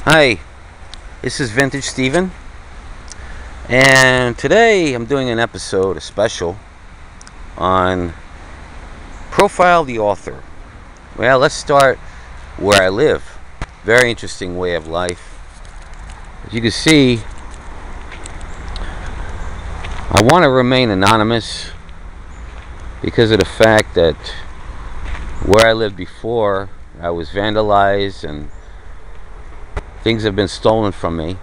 Hi, this is Vintage Steven, and today I'm doing an episode, a special, on Profile the Author. Well, let's start where I live. Very interesting way of life. As you can see, I want to remain anonymous because of the fact that where I lived before, I was vandalized and things have been stolen from me.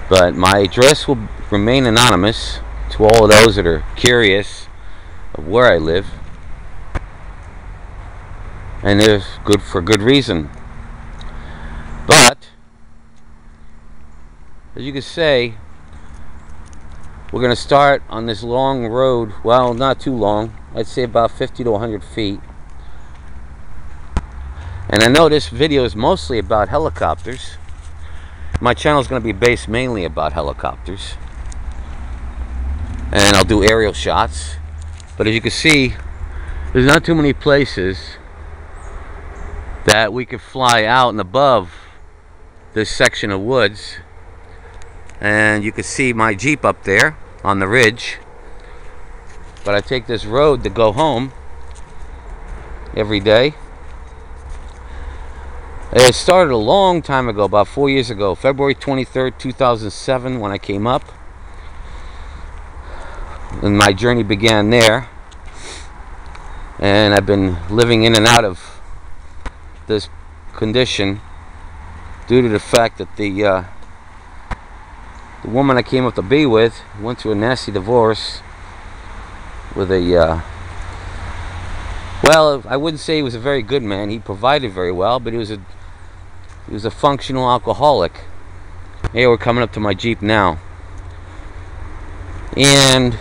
But my address will remain anonymous to all of those that are curious of where I live, and it's good for good reason. But as you can say, we're going to start on this long road. Well, not too long. I'd say about 50 to 100 feet. And I know this video is mostly about helicopters. My channel is going to be based mainly about helicopters, and I'll do aerial shots. But as you can see, there's not too many places that we could fly out and above this section of woods. And you can see my Jeep up there on the ridge. But I take this road to go home every day. It started a long time ago, about 4 years ago, February 23rd, 2007, when I came up. And my journey began there. And I've been living in and out of this condition due to the fact that the woman I came up to be with went through a nasty divorce with a well, I wouldn't say he was a very good man. He provided very well, but he was a functional alcoholic. Hey, we're coming up to my Jeep now. And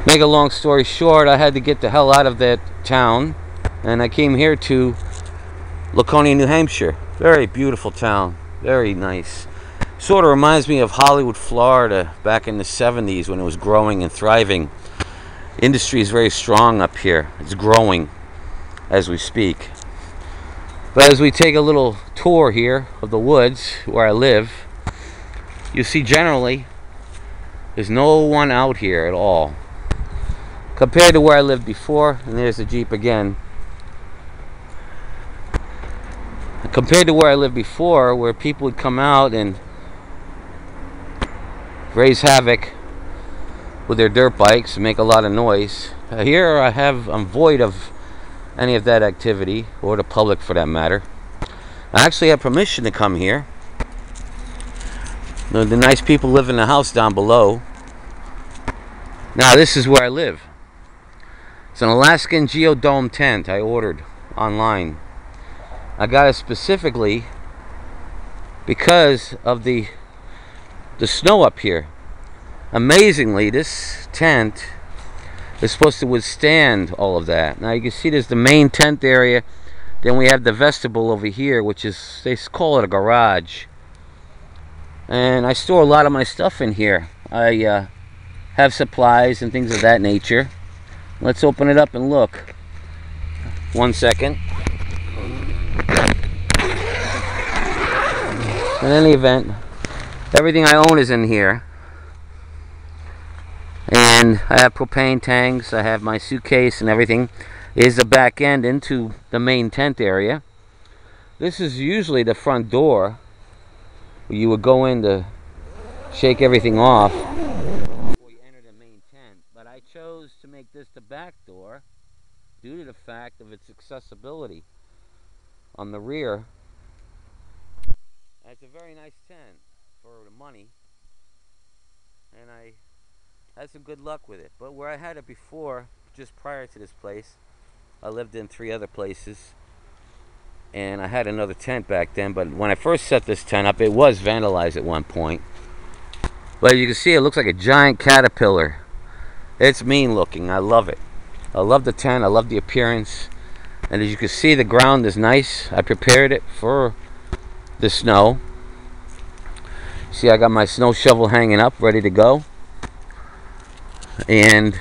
make a long story short, I had to get the hell out of that town, and I came here to Laconia, New Hampshire. Very beautiful town, very nice. Sort of reminds me of Hollywood, Florida, back in the 70s when it was growing and thriving. Industry is very strong up here. It's growing as we speak. But as we take a little tour here of the woods where I live, you see generally there's no one out here at all. Compared to where I lived before, and there's the Jeep again. Compared to where I lived before, where people would come out and raise havoc with their dirt bikes and make a lot of noise. Here I'm void of any of that activity, or the public for that matter. I actually have permission to come here. The nice people live in the house down below. Now this is where I live. It's an Alaskan geodome tent I ordered online. I got it specifically because of the snow up here. Amazingly, this tent is supposed to withstand all of that. Now you can see there's the main tent area. Then we have the vestibule over here, which is, they call it a garage. And I store a lot of my stuff in here. I have supplies and things of that nature. Let's open it up and look. 1 second. In any event, everything I own is in here. And I have propane tanks, I have my suitcase and everything. Is the back end into the main tent area. This is usually the front door where you would go in to shake everything off before you enter the main tent. But I chose to make this the back door due to the fact of its accessibility on the rear. And it's a very nice tent for the money, and I had some good luck with it. But where I had it before, just prior to this place, I lived in 3 other places, and I had another tent back then. But when I first set this tent up, it was vandalized at one point. But you can see it looks like a giant caterpillar. It's mean looking. I love it. I love the tent. I love the appearance. And as you can see, the ground is nice. I prepared it for the snow. See, I got my snow shovel hanging up, ready to go. And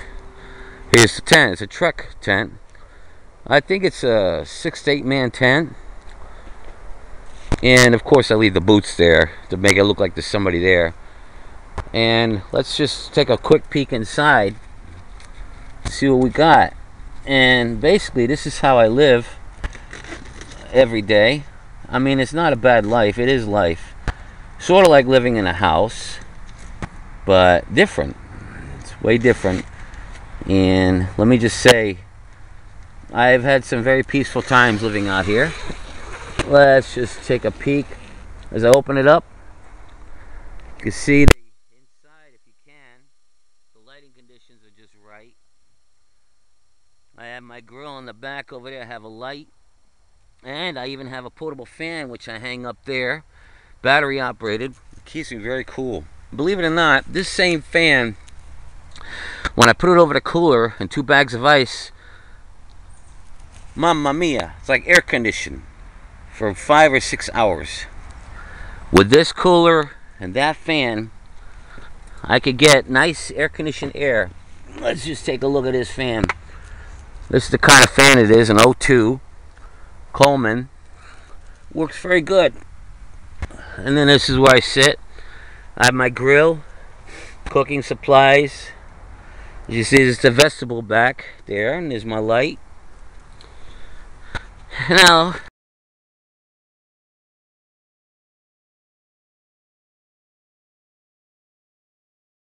here's the tent. It's a Trek tent. I think it's a 6 to 8 man tent. And of course I leave the boots there to make it look like there's somebody there. And let's just take a quick peek inside, see what we got. And basically this is how I live every day. I mean, it's not a bad life, it is life. Sort of like living in a house, but different. It's way different. And let me just say, I've had some very peaceful times living out here. Let's just take a peek as I open it up. You can see the inside if you can. The lighting conditions are just right. I have my grill in the back over there. I have a light. And I even have a portable fan which I hang up there. Battery operated. It keeps me very cool. Believe it or not, this same fan, when I put it over the cooler and 2 bags of ice, mamma mia, it's like air conditioned for 5 or 6 hours. With this cooler and that fan, I could get nice air conditioned air. Let's just take a look at this fan. This is the kind of fan it is, an O2 Coleman. Works very good. And then this is where I sit. I have my grill, cooking supplies. As you see, there's the vestibule back there, and there's my light. Now